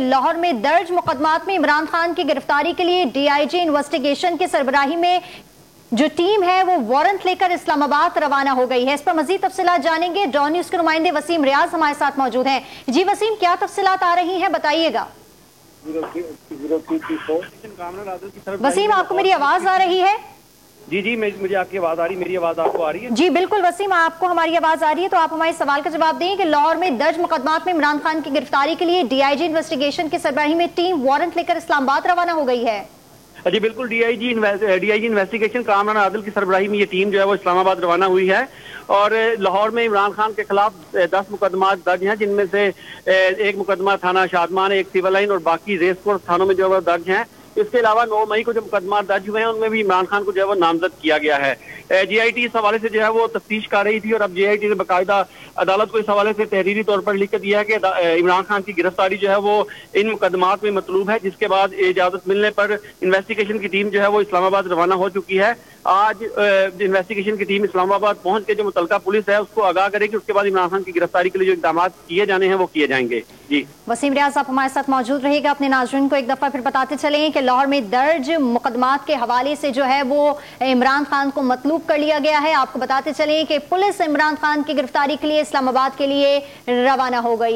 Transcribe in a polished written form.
लाहौर में दर्ज मुकदमात में इमरान खान की गिरफ्तारी के लिए DIG इन्वेस्टिगेशन की सरबराही में जो टीम है वो वारंट लेकर इस्लामाबाद रवाना हो गई है। इस पर मजीद तफसीलात जानेंगे। डॉन न्यूज के नुमाइंदे वसीम रियाज हमारे साथ मौजूद हैं। जी वसीम, क्या तफसीलात आ रही हैं, बताइएगा। वसीम, आपको मेरी आवाज आ रही है? जी, मुझे आपकी आवाज आ रही, मेरी आवाज आपको आ रही है? जी बिल्कुल वसीम, आपको हमारी आवाज आ रही है। तो आप हमारे सवाल का जवाब दें कि लाहौर में दर्ज मुकदमात में इमरान खान की गिरफ्तारी के लिए DIG इन्वेस्टिगेशन की सरबराही में टीम वारंट लेकर इस्लामाबाद रवाना हो गई है। जी बिल्कुल, DIG इन्वेस्टिगेशन कामरान आदिल की सरबराही में ये टीम जो है वो इस्लामाबाद रवाना हुई है और लाहौर में इमरान खान के खिलाफ 10 मुकदमात दर्ज हैं, जिनमें से एक मुकदमा थाना शादमान, एक सिविल लाइन और बाकी रेस कोर्स थानों में जो है वो दर्ज हैं। इसके अलावा 9 मई को जो मुकदमा दर्ज हुए हैं उनमें भी इमरान खान को जो है वो नामजद किया गया है। GIT इस हवाले से जो है वो तफ्तीश कर रही थी और अब GIT ने बाकायदा अदालत को इस हवाले से तहरीरी तौर पर लिख के दिया है कि इमरान खान की गिरफ्तारी जो है वो इन मुकदमात में मतलूब है, जिसके बाद इजाजत मिलने पर इन्वेस्टिगेशन की टीम जो है वो इस्लामाबाद रवाना हो चुकी है। आज इन्वेस्टिगेशन की टीम इस्लामाबाद पहुंच के जो मुतलका पुलिस है उसको आगाह करेगी, उसके बाद इमरान खान की गिरफ्तारी के लिए जो इक़दाम किए जाने हैं वो किए जाएंगे। जी वसीम रियाज, आप हमारे साथ मौजूद रहेगा। अपने नाज़रीन को एक दफा फिर बताते चलें कि लाहौर में दर्ज मुकदमात के हवाले से जो है वो इमरान खान को मतलूब कर लिया गया है। आपको बताते चलें कि पुलिस इमरान खान की गिरफ्तारी के लिए इस्लामाबाद के लिए रवाना हो गई।